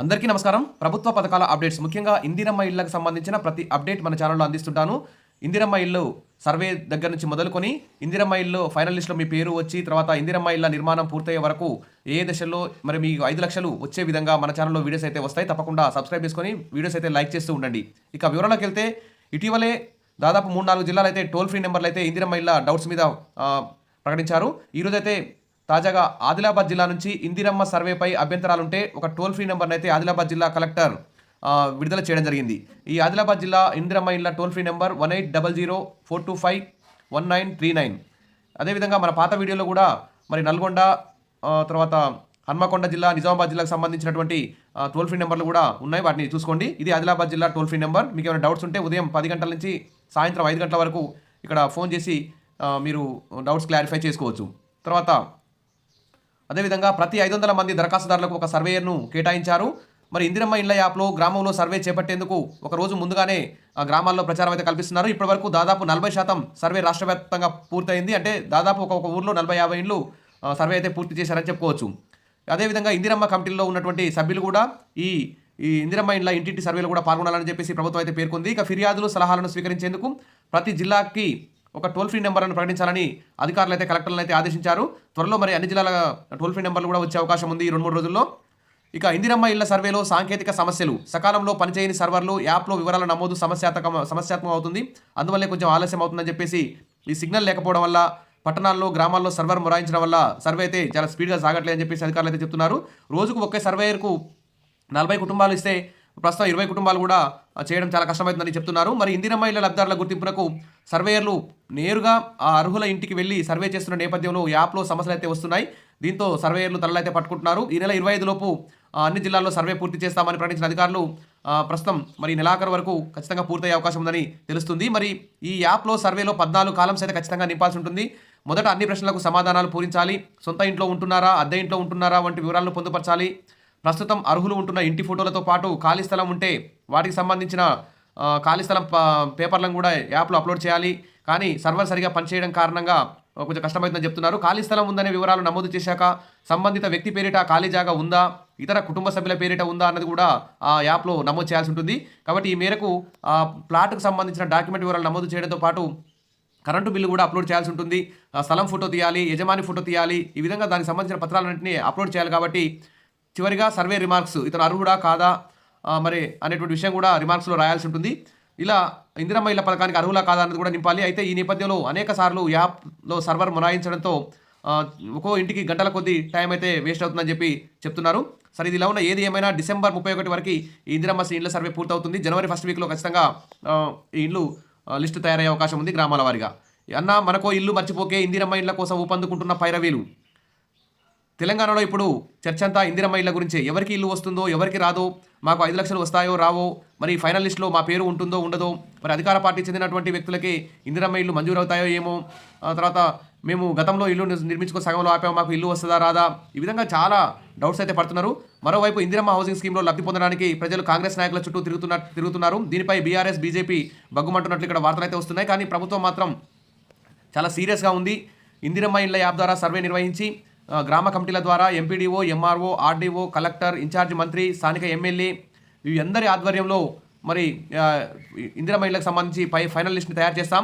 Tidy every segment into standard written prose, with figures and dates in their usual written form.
అందరికీ నమస్కారం. ప్రభుత్వ పథకాల అప్డేట్స్, ముఖ్యంగా ఇందిరమ్మ ఇళ్లకు సంబంధించిన ప్రతి అప్డేట్ మన ఛానల్లో అందిస్తుంటాను. ఇందిరమ్మ ఇల్లు సర్వే దగ్గర నుంచి మొదలుకొని ఇందిరమ్మ ఇల్లు ఫైనల్ లిస్ట్లో మీ పేరు వచ్చి తర్వాత ఇందిరమ్మ ఇళ్ల నిర్మాణం పూర్తయ్యే వరకు ఏ దశల్లో మరి మీకు 5 లక్షలు వచ్చే విధంగా మన ఛానల్లో వీడియోస్ అయితే వస్తాయి. తప్పకుండా సబ్స్క్రైబ్ చేసుకొని వీడియోస్ అయితే లైక్ చేస్తూ ఉండండి. ఇక వివరాలకు వెళ్తే, ఇటీవలే దాదాపు 3-4 జిల్లాలు అయితే టోల్ ఫ్రీ నెంబర్లు అయితే ఇందిరమ్మ ఇళ్ల డౌట్స్ మీద ప్రకటించారు. ఈరోజైతే తాజాగా ఆదిలాబాద్ జిల్లా నుంచి ఇందిరమ్మ సర్వేపై అభ్యంతరాలుంటే ఒక టోల్ ఫ్రీ నెంబర్ని అయితే ఆదిలాబాద్ జిల్లా కలెక్టర్ విడుదల చేయడం జరిగింది. ఈ ఆదిలాబాద్ జిల్లా ఇందిరమ్మ ఇళ్ల టోల్ ఫ్రీ నెంబర్ 1800-425-1939. అదేవిధంగా మన పాత వీడియోలో కూడా మరి నల్గొండ, తర్వాత హన్మకొండ జిల్లా, నిజామాబాద్ జిల్లాకు సంబంధించినటువంటి టోల్ ఫ్రీ నెంబర్లు కూడా ఉన్నాయి. వాటిని చూసుకోండి. ఇది ఆదిలాబాద్ జిల్లా టోల్ ఫ్రీ నెంబర్. మీకు ఏమైనా డౌట్స్ ఉంటే ఉదయం 10 గంటల నుంచి సాయంత్రం 5 గంటల వరకు ఇక్కడ ఫోన్ చేసి మీరు డౌట్స్ క్లారిఫై చేసుకోవచ్చు. తర్వాత అదేవిధంగా ప్రతి 500 మంది దరఖాస్తుదారులకు ఒక సర్వేయర్ను కేటాయించారు. మరి ఇందిరమ్మ ఇళ్ల యాప్లో గ్రామంలో సర్వే చేపట్టేందుకు ఒక రోజు ముందుగానే గ్రామాల్లో ప్రచారం అయితే కల్పిస్తున్నారు. ఇప్పటివరకు దాదాపు 40% సర్వే రాష్ట్ర వ్యాప్తంగా పూర్తయింది. అంటే దాదాపు ఒక ఊర్లో 40-50 ఇండ్లు సర్వే అయితే పూర్తి చేశారని చెప్పుకోవచ్చు. అదేవిధంగా ఇందిరమ్మ కమిటీలో ఉన్నటువంటి సభ్యులు కూడా ఈ ఇందిరమ్మ ఇళ్ల ఇంటింటి సర్వేలు కూడా పాల్గొనాలని చెప్పేసి ప్రభుత్వం అయితే పేర్కొంది. ఇక ఫిర్యాదులు, సలహాలను స్వీకరించేందుకు ప్రతి జిల్లాకి ఒక టోల్ ఫ్రీ నెంబర్ను ప్రకటించాలని అధికారులు అయితే కలెక్టర్లను అయితే ఆదేశించారు. త్వరలో మరి అన్ని జిల్లాల టోల్ ఫ్రీ నెంబర్లు కూడా వచ్చే అవకాశం ఉంది ఈ 2-3 రోజుల్లో. ఇక ఇందిరమ్మ ఇళ్ల సర్వేలో సాంకేతిక సమస్యలు, సకాలంలో పనిచేయని సర్వర్లు, యాప్లో వివరాల నమోదు సమస్యాత్మకం అవుతుంది. అందువల్లే కొంచెం ఆలస్యం అవుతుందని చెప్పేసి, ఈ సిగ్నల్ లేకపోవడం వల్ల పట్టణాల్లో, గ్రామాల్లో సర్వర్ మొరాయించడం వల్ల సర్వే అయితే చాలా స్పీడ్గా సాగట్లేదని చెప్పేసి అధికారులు అయితే చెప్తున్నారు. రోజుకు ఒకే సర్వేయర్కు 40 కుటుంబాలు ఇస్తే ప్రస్తుతం 20 కుటుంబాలు కూడా చేయడం చాలా కష్టమవుతుందని చెప్తున్నారు. మరి ఇందిరమ్మ ఇళ్ల లబ్ధిదారుల గుర్తింపునకు సర్వేయర్లు నేరుగా ఆ అర్హుల ఇంటికి వెళ్ళి సర్వే చేస్తున్న నేపథ్యంలో యాప్లో సమస్యలు అయితే వస్తున్నాయి. దీంతో సర్వేయర్లు తలలైతే పట్టుకుంటున్నారు. ఈ నెల 25 లోపు అన్ని జిల్లాల్లో సర్వే పూర్తి చేస్తామని ప్రకటించిన అధికారులు ప్రస్తుతం మరి నెలాఖరు వరకు ఖచ్చితంగా పూర్తయ్యే అవకాశం ఉందని తెలుస్తుంది. మరి ఈ యాప్లో సర్వేలో 14 కాలమ్స్ అయితే ఖచ్చితంగా నింపాల్సి ఉంటుంది. మొదట అన్ని ప్రశ్నలకు సమాధానాలు పూరించాలి. సొంత ఇంట్లో ఉంటున్నారా, అద్దె ఇంట్లో ఉంటున్నారా వంటి వివరాలను పొందుపరచాలి. ప్రస్తుతం అర్హులు ఉంటున్న ఇంటి ఫోటోలతో పాటు ఖాళీ స్థలం ఉంటే వాటికి సంబంధించిన ఖాళీ స్థలం పేపర్లను కూడా యాప్లో అప్లోడ్ చేయాలి. కానీ సర్వర్ సరిగా పనిచేయడం కారణంగా కొంచెం కష్టమవుతుందని చెప్తున్నారు. ఖాళీ స్థలం ఉందనే వివరాలు నమోదు చేశాక సంబంధిత వ్యక్తి పేరిట ఖాళీ జాగా ఉందా, ఇతర కుటుంబ సభ్యుల పేరిట ఉందా అన్నది కూడా ఆ యాప్లో నమోదు చేయాల్సి ఉంటుంది. కాబట్టి ఈ మేరకు ఆ ప్లాట్కు సంబంధించిన డాక్యుమెంట్ వివరాలు నమోదు చేయడంతో పాటు కరెంటు బిల్లు కూడా అప్లోడ్ చేయాల్సి ఉంటుంది. స్థలం ఫోటో తీయాలి, యజమాని ఫోటో తీయాలి. ఈ విధంగా దానికి సంబంధించిన పత్రాలన్నింటినీ అప్లోడ్ చేయాలి. కాబట్టి చివరిగా సర్వే రిమార్క్స్, ఇతను అర్హుడా కాదా మరి అనేటువంటి విషయం కూడా రిమార్క్స్లో రాయాల్సి ఉంటుంది. ఇలా ఇందిరమ్మ ఇళ్ల పథకానికి అర్హులా కాదా అన్నది కూడా నింపాలి. అయితే ఈ నేపథ్యంలో అనేక సార్లు యాప్లో సర్వర్ మొరాయించడంతో ఒక్కో ఇంటికి గంటల కొద్దీ టైం అయితే వేస్ట్ అవుతుందని చెప్పి చెప్తున్నారు. సరే, ఇది ఇలా ఉన్న ఏది ఏమైనా డిసెంబర్ 31 వరకు ఈ ఇందిరమ్మ ఇళ్ల సర్వే పూర్తవుతుంది. జనవరి 1st వీక్లో ఖచ్చితంగా ఈ ఇల్లు లిస్టు తయారయ్యే అవకాశం ఉంది గ్రామాల వారీగా. అన్న మనకో ఇల్లు మర్చిపోకే ఇందిరమ్మ ఇళ్ల కోసం ఊపందుకుంటున్న పైరవీలు. తెలంగాణలో ఇప్పుడు చర్చ అంతా ఇందిరమ్మ ఇళ్ల గురించే. ఎవరికి ఇల్లు వస్తుందో, ఎవరికి రాదో, మాకు 5 లక్షలు వస్తాయో రావో, మరి ఫైనల్ లిస్టులో మా పేరు ఉంటుందో ఉండదో, మరి అధికార పార్టీ చెందినటువంటి వ్యక్తులకి ఇందిరమ్మ ఇల్లు మంజూరు అవుతాయో ఏమో, తర్వాత మేము గతంలో ఇల్లు నిర్మించుకో సగంలో ఆపాము, మాకు ఇల్లు వస్తుందా రాదా, ఈ విధంగా చాలా డౌట్స్ అయితే పడుతున్నారు. మరోవైపు ఇందిరమ్మ హౌసింగ్ స్కీమ్లో లబ్ధి పొందడానికి ప్రజలు కాంగ్రెస్ నాయకుల చుట్టూ తిరుగుతున్నారు. దీనిపై బీఆర్ఎస్, బీజేపీ బగ్గుమంటున్నట్లు ఇక్కడ వార్తలు అయితే వస్తున్నాయి. కానీ ప్రభుత్వం మాత్రం చాలా సీరియస్గా ఉంది. ఇందిరమ్మ ఇళ్ల యాప్ ద్వారా సర్వే నిర్వహించి గ్రామ కమిటీల ద్వారా MPDO, MRO, RDO, collector, in charge మంత్రి, స్థానిక ఎమ్మెల్యే ఇవి అందరి ఆధ్వర్యంలో మరి ఇందిరమ్మ ఇళ్లకు సంబంధించి ఫైనల్ లిస్ట్ని తయారు చేస్తాం.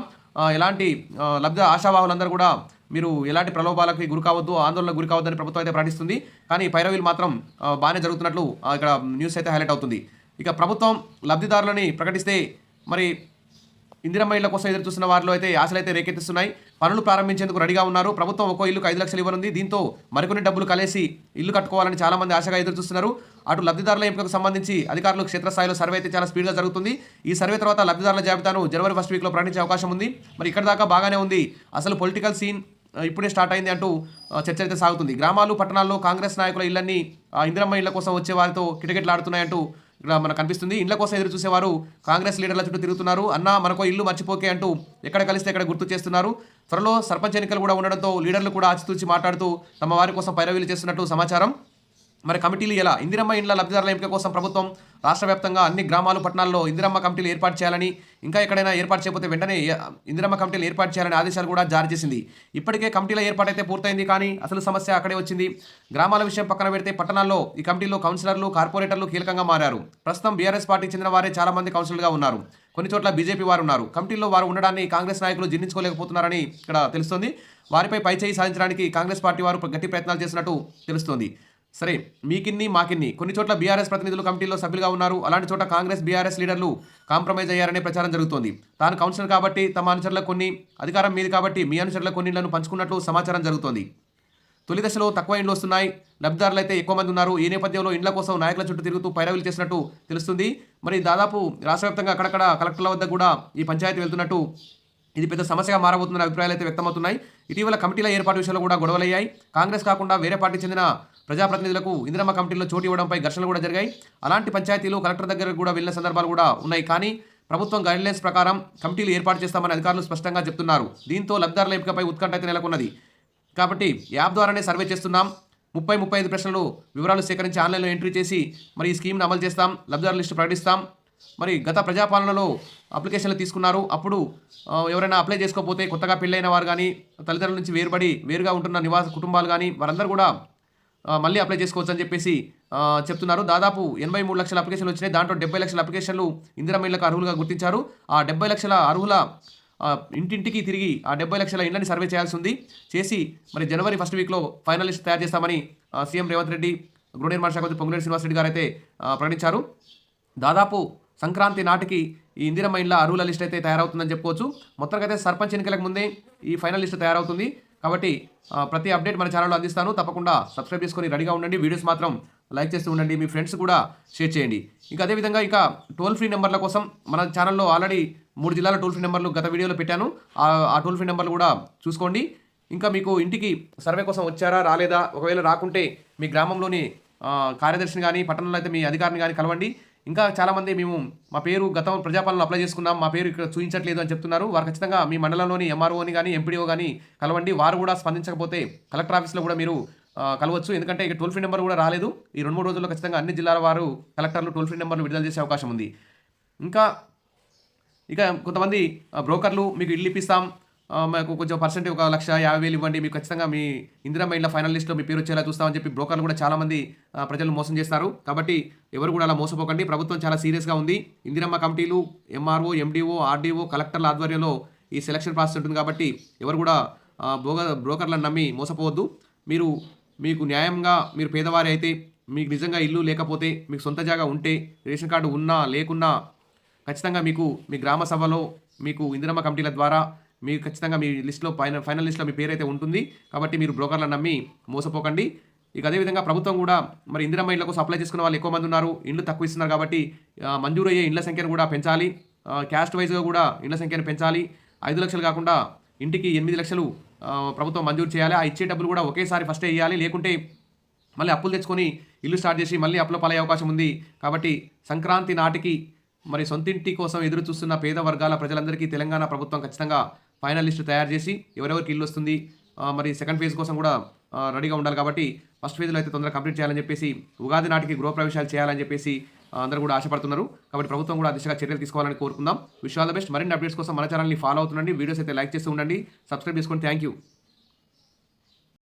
ఎలాంటి లబ్ధ ఆశావాహులందరూ కూడా మీరు ఎలాంటి ప్రలోభాలకు గురి కావద్దు, ఆందోళనకు గురి కావద్దని ప్రభుత్వం అయితే ప్రకటిస్తుంది. కానీ పైరవీలు మాత్రం బాగానే జరుగుతున్నట్లు ఇక్కడ న్యూస్ అయితే హైలైట్ అవుతుంది. ఇక ప్రభుత్వం లబ్ధిదారులని ప్రకటిస్తే మరి ఇందిరమ్మ ఇళ్ల కోసం ఎదురు చూస్తున్న వారిలో అయితే ఆశలు అయితే రేకెత్తిస్తున్నాయి. పనులు ప్రారంభించేందుకు రెడీగా ఉన్నారు. ప్రభుత్వం ఒక్కో ఇల్లుకు 5 లక్షలు ఇవ్వనుంది. దీంతో మరికొన్ని డబ్బులు కలిసి ఇల్లు కట్టుకోవాలని చాలా మంది ఆశగా ఎదురు చూస్తున్నారు. అటు లబ్ధిదారుల ఎంపికకు సంబంధించి అధికారులు క్షేత్రస్థాయిలో సర్వే అయితే చాలా స్పీడ్గా జరుగుతుంది. ఈ సర్వే తర్వాత లబ్ధిదారుల జాబితాను జనవరి 1st వీక్లో ప్రకటించే అవకాశం ఉంది. మరి ఇక్కడ దాకా బాగానే ఉంది. అసలు పొలిటికల్ సీన్ ఇప్పుడే స్టార్ట్ అయింది అంటూ చర్చ అయితే సాగుతుంది. గ్రామాలు, పట్టణాల్లో కాంగ్రెస్ నాయకుల ఇళ్లన్నీ ఇందిరమ్మ ఇళ్ల కోసం వచ్చే వారితో కిటకిటలాడుతున్నాయంటూ ఇక్కడ మనకు కనిపిస్తుంది. ఇళ్ల కోసం ఎదురు చూసేవారు కాంగ్రెస్ లీడర్ల చుట్టూ తిరుగుతున్నారు. అన్న మనకో ఇల్లు మర్చిపోకే అంటూ ఎక్కడ కలిస్తే ఎక్కడ గుర్తు చేస్తున్నారు. త్వరలో సర్పంచ్ ఎన్నికలు కూడా ఉండడంతో లీడర్లు కూడా ఆచితూచి మాట్లాడుతూ తమ వారి కోసం పైరవీలు చేస్తున్నట్టు సమాచారం. మరి కమిటీలు ఎలా? ఇందిరమ్మ ఇండ్ల లబ్ధిదారుల ఎంపిక కోసం ప్రభుత్వం రాష్ట్ర వ్యాప్తంగా అన్ని గ్రామాలు పట్టణాల్లో ఇందిరమ్మ కమిటీలు ఏర్పాటు చేయాలని, ఇంకా ఎక్కడైనా ఏర్పాటు చేయకపోతే వెంటనే ఇందిరమ్మ కమిటీలు ఏర్పాటు చేయాలని ఆదేశాలు కూడా జారీ చేసింది. ఇప్పటికే కమిటీల ఏర్పాటైతే పూర్తయింది, కానీ అసలు సమస్య అక్కడే వచ్చింది. గ్రామాల విషయం పక్కన పెడితే పట్టణాల్లో ఈ కమిటీలో కౌన్సిలర్లు, కార్పొరేటర్లు కీలకంగా మారారు. ప్రస్తుతం బీఆర్ఎస్ పార్టీకి చెందిన వారే చాలా మంది కౌన్సిలర్గా ఉన్నారు. కొన్ని చోట్ల బీజేపీ వారు ఉన్నారు. కమిటీల్లో వారు ఉండడాన్ని కాంగ్రెస్ నాయకులు జీర్ణించుకోలేకపోతున్నారని ఇక్కడ తెలుస్తోంది. వారిపై పైచేయి సాధించడానికి కాంగ్రెస్ పార్టీ వారు గట్టి ప్రయత్నాలు చేసినట్టు తెలుస్తోంది. సరే, మీకిన్ని మాకిన్ని కొన్ని చోట్ల బీఆర్ఎస్ ప్రతినిధులు కమిటీలో సభ్యులుగా ఉన్నారు. అలాంటి చోట కాంగ్రెస్ బీఆర్ఎస్ లీడర్లు కాంప్రమైజ్ అయ్యారనే ప్రచారం జరుగుతోంది. తాను కౌన్సిలర్ కాబట్టి తమ అనుచరులకు కొన్ని, అధికారం మీది కాబట్టి మీ అనుచరులకు కొన్ని ఇళ్లను పంచుకున్నట్లు సమాచారం జరుగుతోంది. తొలి దశలో తక్కువ ఇండ్లు వస్తున్నాయి, లబ్ధిదారులు అయితే ఎక్కువ మంది ఉన్నారు. ఈ నేపథ్యంలో ఇండ్ల కోసం నాయకుల చుట్టూ తిరుగుతూ పైరవీలు చేసినట్టు తెలుస్తుంది. మరి దాదాపు రాష్ట్ర వ్యాప్తంగా అక్కడక్కడ కలెక్టర్ల వద్ద కూడా ఈ పంచాయతీ వెళ్తున్నట్టు, ఇది పెద్ద సమస్యగా మారబోతున్న అభిప్రాయాలు అయితే వ్యక్తమవుతున్నాయి. ఇటీవల కమిటీల ఏర్పాటు విషయంలో కూడా గొడవలయ్యాయి. కాంగ్రెస్ కాకుండా వేరే పార్టీకి చెందిన ప్రజాప్రతినిధులకు ఇందిరమ్మ కమిటీల్లో చోటు ఇవ్వడంపై ఘర్షణలు కూడా జరిగాయి. అలాంటి పంచాయతీలు కలెక్టర్ దగ్గర కూడా వెళ్ళిన సందర్భాలు కూడా ఉన్నాయి. కానీ ప్రభుత్వం గైడ్లైన్స్ ప్రకారం కమిటీలు ఏర్పాటు చేస్తామని అధికారులు స్పష్టంగా చెప్తున్నారు. దీంతో లబ్ధిదారుల ఎంపికపై ఉత్కంఠ అయితే నెలకొన్నది. కాబట్టి యాప్ ద్వారానే సర్వే చేస్తున్నాం. 35 ప్రశ్నలు వివరాలు సేకరించి ఆన్లైన్లో ఎంట్రీ చేసి మరి ఈ స్కీమ్ను అమలు చేస్తాం. లబ్ధిదారుల లిస్టు ప్రకటిస్తాం. మరి గత ప్రజాపాలనలో అప్లికేషన్లు తీసుకున్నారు. అప్పుడు ఎవరైనా అప్లై చేసుకోకపోతే కొత్తగా పెళ్ళైన వారు కానీ, తల్లిదండ్రుల నుంచి వేరుగా ఉంటున్న నివాస కుటుంబాలు కానీ వారందరూ కూడా మళ్ళీ అప్లై చేసుకోవచ్చు అని చెప్పేసి చెప్తున్నారు. దాదాపు 83 లక్షల అప్లికేషన్లు వచ్చినాయి. దాంట్లో 70 లక్షల అప్లికేషన్లు ఇందిరమ్మ ఇళ్లకు అర్హులుగా గుర్తించారు. ఆ 70 లక్షల అర్హుల ఇంటింటికి తిరిగి ఆ 70 లక్షల ఇండ్లని సర్వే చేయాల్సి ఉంది. చేసి మరి జనవరి ఫస్ట్ వీక్లో ఫైనల్ లిస్ట్ తయారు చేస్తామని సీఎం రేవంత్ రెడ్డి, గృహ నిర్మాణ శాఖ మంత్రి పొంగులేటి శ్రీనివాసరెడ్డి గారు అయితే ప్రకటించారు. దాదాపు సంక్రాంతి నాటికి ఈ ఇందిరమ్మ ఇండ్ల అర్హుల లిస్ట్ అయితే తయారవుతుందని చెప్పుకోవచ్చు. మొత్తానికైతే సర్పంచ్ ఎన్నికలకు ముందే ఈ ఫైనల్ లిస్ట్ తయారవుతుంది. కాబట్టి ప్రతి అప్డేట్ మన ఛానల్లో అందిస్తాను. తప్పకుండా సబ్స్క్రైబ్ చేసుకొని రెడీగా ఉండండి. వీడియోస్ మాత్రం లైక్ చేస్తూ ఉండండి. మీ ఫ్రెండ్స్ కూడా షేర్ చేయండి. ఇంకా అదేవిధంగా ఇక టోల్ ఫ్రీ నెంబర్ల కోసం మన ఛానల్లో ఆల్రెడీ 3 జిల్లాల టోల్ ఫ్రీ నెంబర్లు గత వీడియోలో పెట్టాను. ఆ టోల్ ఫ్రీ నెంబర్లు కూడా చూసుకోండి. ఇంకా మీకు ఇంటికి సర్వే కోసం వచ్చారా రాలేదా, ఒకవేళ రాకుంటే మీ గ్రామంలోని కార్యదర్శిని కానీ, పట్టణంలో అయితే మీ అధికారిని కానీ కలవండి. ఇంకా చాలామంది మా పేరు గతం ప్రజాపాలన అప్లై చేసుకున్నాం, మా పేరు ఇక్కడ చూపించట్లేదు అని చెప్తున్నారు. వారు ఖచ్చితంగా మీ మండలంలోని ఎంఆర్ఓని కానీ, ఎంపీడీఓ కానీ కలవండి. వారు కూడా స్పందించకపోతే కలెక్టర్ ఆఫీస్లో కూడా మీరు కలవచ్చు. ఎందుకంటే ఇక టోల్ ఫ్రీ నెంబర్ కూడా రాలేదు. ఈ 2-3 రోజుల్లో ఖచ్చితంగా అన్ని జిల్లాల వారు కలెక్టర్లు టోల్ ఫ్రీ నెంబర్లు విడుదల చేసే అవకాశం ఉంది. ఇక కొంతమంది బ్రోకర్లు మీకు ఇల్లు ఇప్పిస్తాం, మాకు కొంచెం పర్సెంట్ 1,50,000 ఇవ్వండి, మీకు ఖచ్చితంగా మీ ఇందిరమ్మ ఇండ్ల ఫైనల్ లిస్ట్లో మీ పేరు వచ్చేలా చూస్తామని చెప్పి బ్రోకర్లు కూడా చాలామంది ప్రజలు మోసం చేస్తారు. కాబట్టి ఎవరు కూడా అలా మోసపోకండి. ప్రభుత్వం చాలా సీరియస్గా ఉంది. ఇందిరమ్మ కమిటీలు, ఎంఆర్ఓ, ఎండిఓ, ఆర్డీఓ, కలెక్టర్ల ఆధ్వర్యంలో ఈ సెలక్షన్ ప్రాసెస్ ఉంటుంది. కాబట్టి ఎవరు కూడా బ్రోకర్లను నమ్మి మోసపోవద్దు. మీకు న్యాయంగా మీరు పేదవారి అయితే, మీకు నిజంగా ఇల్లు లేకపోతే, మీకు సొంత జాగా ఉంటే, రేషన్ కార్డు ఉన్నా లేకున్నా ఖచ్చితంగా మీకు మీ గ్రామ సభలో మీకు ఇందిరమ్మ కమిటీల ద్వారా మీకు ఖచ్చితంగా మీ లిస్ట్లో ఫైనల్ లిస్ట్లో మీ పేరు అయితే ఉంటుంది. కాబట్టి మీరు బ్రోకర్లను నమ్మి మోసపోకండి. ఇక అదేవిధంగా ప్రభుత్వం కూడా మరి ఇందిరమ్మ ఇళ్ల కోసం అప్లై చేసుకున్న వాళ్ళు ఎక్కువ మంది ఉన్నారు, ఇండ్లు తక్కువ ఇస్తున్నారు. కాబట్టి మంజూరు అయ్యే ఇండ్ల సంఖ్యను కూడా పెంచాలి. క్యాస్ట్ వైజ్గా కూడా ఇండ్ల సంఖ్యను పెంచాలి. 5 లక్షలు కాకుండా ఇంటికి 8 లక్షలు ప్రభుత్వం మంజూరు చేయాలి. ఆ ఇచ్చే డబ్బులు కూడా ఒకేసారి ఫస్టే ఇవ్వాలి. లేకుంటే మళ్ళీ అప్పులు తెచ్చుకొని ఇల్లు స్టార్ట్ చేసి మళ్ళీ అప్పుల పాలయ్యే అవకాశం ఉంది. కాబట్టి సంక్రాంతి నాటికి మరి సొంతింటి కోసం ఎదురు చూస్తున్న పేద వర్గాల ప్రజలందరికీ తెలంగాణ ప్రభుత్వం ఖచ్చితంగా ఫైనల్ లిస్టు తయారు చేసి ఎవరెవరికి ఇల్లు వస్తుంది, మరి సెకండ్ ఫేజ్ కోసం కూడా రెడీగా ఉండాలి. కాబట్టి ఫస్ట్ ఫేజ్లో అయితే తొందరగా కంప్లీట్ చేయాలని చెప్పేసి, ఉగాది నాటికి గృహప్రవేశాలు చేయాలని చెప్పేసి అందరూ కూడా ఆశపడుతున్నారు. కాబట్టి ప్రభుత్వం కూడా దిశగా చర్యలు తీసుకోవాలని కోరుకుందాం. Wish all the best. మరిన్ని అప్డేట్స్ కోసం మన ఛానల్ని ఫాలో అవుతుండండి. వీడియోస్ అయితే లైక్ చేస్తూ ఉండండి, సబ్స్క్రైబ్ చేసుకోండి. Thank you.